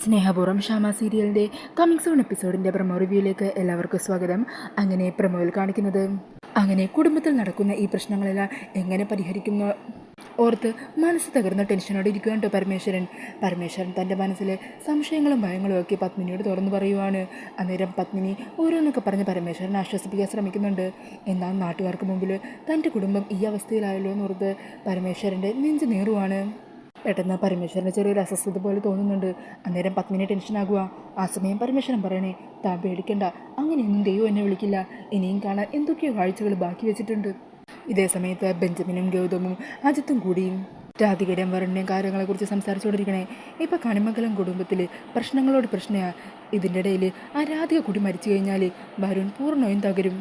സ്നേഹപൂർവ്വം ഷാമ സീരിയലിൻ്റെ coming soon എപ്പിസോഡിൻ്റെ promo റിവ്യൂയിലേക്ക് എല്ലാവർക്കും സ്വാഗതം. അങ്ങനെ പ്രമോയിൽ കാണിക്കുന്നത് കുടുംബത്തിൽ നടക്കുന്ന ഈ പ്രശ്നങ്ങളെല്ലാം എങ്ങനെ പരിഹരിക്കുന്നു ഓർത്ത് മനസ്സ് തകർന്ന ടെൻഷനോടെ ഇരിക്കുകയാണ് കേട്ടോ പരമേശ്വരൻ തൻ്റെ മനസ്സിലെ സംശയങ്ങളും ഭയങ്ങളും ഒക്കെ പത്മിനിയോട് തുറന്നു പറയുവാണ്. അന്നേരം പത്മിനി ഓരോന്നൊക്കെ പറഞ്ഞ് പരമേശ്വരനെ ആശ്വസിപ്പിക്കാൻ ശ്രമിക്കുന്നുണ്ട്. എന്നാൽ നാട്ടുകാർക്ക് മുമ്പിൽ തൻ്റെ കുടുംബം ഈ അവസ്ഥയിലായല്ലോ എന്നോർത്ത് പരമേശ്വരൻ്റെ നെഞ്ച് നീറുവാണ്. പെട്ടെന്ന് പരമേശ്വരന് ചെറിയൊരു അസ്വസ്ഥത പോലെ തോന്നുന്നുണ്ട്. അന്നേരം പത്മിനി ടെൻഷനാകുക. ആ സമയം പരമേശ്വരൻ പറയണേ, താൻ പേടിക്കണ്ട, അങ്ങനെയൊന്നും ദൈവം എന്നെ വിളിക്കില്ല, ഇനിയും കാണാൻ എന്തൊക്കെയോ കാഴ്ചകൾ ബാക്കി വെച്ചിട്ടുണ്ട്. ഇതേ സമയത്ത് ബെഞ്ചമിനും ഗൗതമും അജിത്തും കൂടിയും രാധികയുടെയും വരണിൻ്റെയും കാര്യങ്ങളെക്കുറിച്ച് സംസാരിച്ചുകൊണ്ടിരിക്കണേ. ഇപ്പം കണിമംഗലം കുടുംബത്തിൽ പ്രശ്നങ്ങളോട് പ്രശ്നമാണ്. ഇതിൻ്റെ ഇടയിൽ ആ രാധിക കൂടി മരിച്ചു കഴിഞ്ഞാൽ വരുൺ പൂർണ്ണയും തകരും.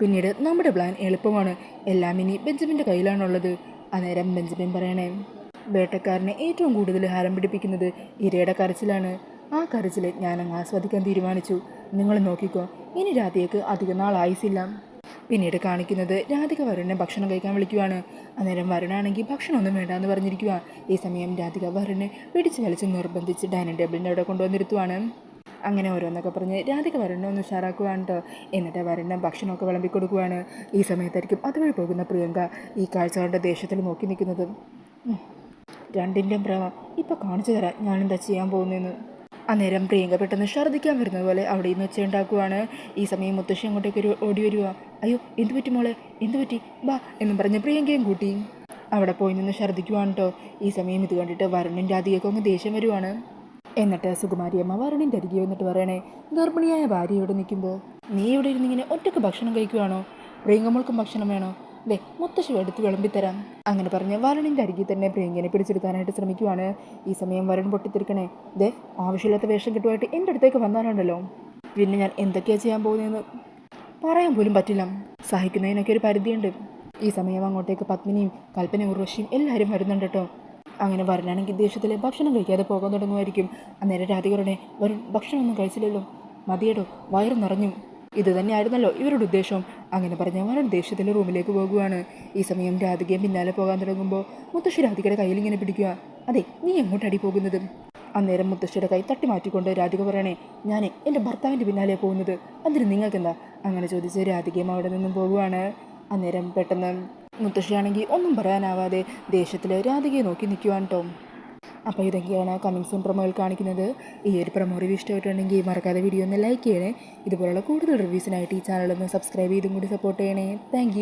പിന്നീട് നമ്മുടെ പ്ലാൻ എളുപ്പമാണ്, എല്ലാം ഇനി ബെഞ്ചമിൻ്റെ കയ്യിലാണുള്ളത്. അന്നേരം ബെഞ്ചമിൻ പറയണേ, വേട്ടക്കാരനെ ഏറ്റവും കൂടുതൽ ഹാരം പിടിപ്പിക്കുന്നത് ഇരയുടെ കരച്ചിലാണ്. ആ കരച്ചിൽ ഞാനങ്ങ് ആസ്വദിക്കാൻ തീരുമാനിച്ചു. നിങ്ങൾ നോക്കിക്കോ, ഇനി രാധികയ്ക്ക് അധികം നാൾ ആയുസില്ല. പിന്നീട് കാണിക്കുന്നത് രാധിക വരുണിനെ ഭക്ഷണം കഴിക്കാൻ വിളിക്കുവാണ്. അന്നേരം വരുണാണെങ്കിൽ ഭക്ഷണമൊന്നും വേണ്ടാന്ന് പറഞ്ഞിരിക്കുക. ഈ സമയം രാധിക വരുണിനെ പിടിച്ച് വലിച്ച് നിർബന്ധിച്ച് ഡൈനിങ് ടേബിളിൻ്റെ അവിടെ കൊണ്ടുവന്നിരുത്തുവാണ്. അങ്ങനെ ഓരോന്നൊക്കെ പറഞ്ഞ് രാധിക വരുണിനെ ഒന്ന് ഉഷാറാക്കുവാണ് കേട്ടോ. എന്നിട്ട് വരുണിനെ ഭക്ഷണമൊക്കെ വിളമ്പിക്കൊടുക്കുവാണ്. ഈ സമയത്തായിരിക്കും അതുവഴി പോകുന്ന പ്രിയങ്ക ഈ കാഴ്ചകളുടെ ദേഷ്യത്തിൽ നോക്കി നിൽക്കുന്നത്. രണ്ടിൻ്റെയും പ്രേമം ഇപ്പം കാണിച്ചു തരാം ഞാനെന്താ ചെയ്യാൻ പോകുന്നതെന്ന്. അന്നേരം പ്രിയങ്ക പെട്ടെന്ന് ഛർദ്ദിക്കാൻ വരുന്നത് പോലെ അവിടെ നിന്ന് ഒച്ചയുണ്ടാക്കുവാണ്. ഈ സമയം മുത്തശ്ശി അങ്ങോട്ടേക്ക് ഓടി വരിക. അയ്യോ എന്തു പറ്റി മോളെ, എന്തു പറ്റി, ബാ എന്നും പറഞ്ഞ് പ്രിയങ്കയും കൂട്ടി അവിടെ പോയി നിന്ന് ഛർദ്ദിക്കുവാണ് കേട്ടോ. ഈ സമയം ഇത് കണ്ടിട്ട് വരുണിൻ്റെ രാധികയ്ക്ക് അങ്ങ് ദേഷ്യം വരുവാണ്. എന്നിട്ട് സുകുമാരിയമ്മ വരുണിൻ്റെ അരികെ വന്നിട്ട് പറയണേ, ഗർഭിണിയായ ഭാര്യയോട് നിൽക്കുമ്പോൾ നീ ഇവിടെ ഇരുന്നിങ്ങനെ ഒറ്റയ്ക്ക് ഭക്ഷണം കഴിക്കുവാണോ? പ്രിയങ്കമ്മൾക്കും ഭക്ഷണം വേണോ? ദേ മുത്തശ്ശി എടുത്ത് വിളമ്പിത്തരാം. അങ്ങനെ പറഞ്ഞ് വരുണിൻ്റെ അരികിൽ തന്നെ പ്രിയങ്കനെ പിടിച്ചെടുക്കാനായിട്ട് ശ്രമിക്കുവാണ്. ഈ സമയം വരുൺ പൊട്ടിത്തെറിക്കണേ, ദേ ആവശ്യമില്ലാത്ത വേഷം കെട്ടുമായിട്ട് എൻ്റെ അടുത്തേക്ക് വന്നാലുണ്ടല്ലോ, പിന്നെ ഞാൻ എന്തൊക്കെയാണ് ചെയ്യാൻ പോകുന്നതെന്ന് പറയാൻ പോലും പറ്റില്ല. സഹിക്കുന്നതിനൊക്കെ ഒരു പരിധിയുണ്ട്. ഈ സമയം അങ്ങോട്ടേക്ക് പത്മിനിയും കൽപ്പനയും ഉർവശിയും എല്ലാവരും വരുന്നുണ്ട് കേട്ടോ. അങ്ങനെ വരുണാണെങ്കിൽ ദേഷ്യത്തിൽ ഭക്ഷണം കഴിക്കാതെ പോകാൻ തുടങ്ങുമായിരിക്കും. അന്നേരം രാധികരുടെ വരുൺ ഭക്ഷണമൊന്നും കഴിച്ചില്ലല്ലോ, മതിയടോ, വയറ് നിറഞ്ഞു, ഇത് തന്നെയായിരുന്നല്ലോ ഇവരുടെ ഉദ്ദേശം. അങ്ങനെ പറഞ്ഞ വരുൺ ദേഷ്യത്തിൽ റൂമിലേക്ക് പോകുകയാണ്. ഈ സമയം രാധികയും പിന്നാലെ പോകാൻ തുടങ്ങുമ്പോൾ മുത്തശ്ശി രാധികയുടെ കയ്യിൽ ഇങ്ങനെ പിടിക്കുക. അതെ, നീ എങ്ങോട്ടടി പോകുന്നത്? അന്നേരം മുത്തശ്ശിയുടെ കൈ തട്ടി മാറ്റിക്കൊണ്ട് രാധിക പറയണേ, ഞാൻ എൻ്റെ ഭർത്താവിൻ്റെ പിന്നാലെ പോകുന്നത്, അതിന് നിങ്ങൾക്കെന്താ? അങ്ങനെ ചോദിച്ച് രാധികയും അവിടെ നിന്നും പോകുവാണ്. അന്നേരം പെട്ടെന്ന് മുത്തശ്ശിയാണെങ്കിൽ ഒന്നും പറയാനാവാതെ ദേഷ്യത്തിൽ രാധികയെ നോക്കി നിൽക്കുവാണ് കേട്ടോ. അപ്പോൾ ഇതൊക്കെയാണ് കമ്മിങ് സൂൺ പ്രൊമോയിൽ കാണിക്കുന്നത്. ഈ ഒരു പ്രൊമോ റിവ്യൂ ഇഷ്ടമായിട്ടുണ്ടെങ്കിൽ മറക്കാതെ വീഡിയോ ഒന്ന് ലൈക്ക് ചെയ്യണേ. ഇതുപോലുള്ള കൂടുതൽ റിവ്യൂസിനായിട്ട് ഈ ചാനലൊന്ന് സബ്സ്ക്രൈബ് ചെയ്തും കൂടി സപ്പോർട്ട് ചെയ്യണേ. താങ്ക്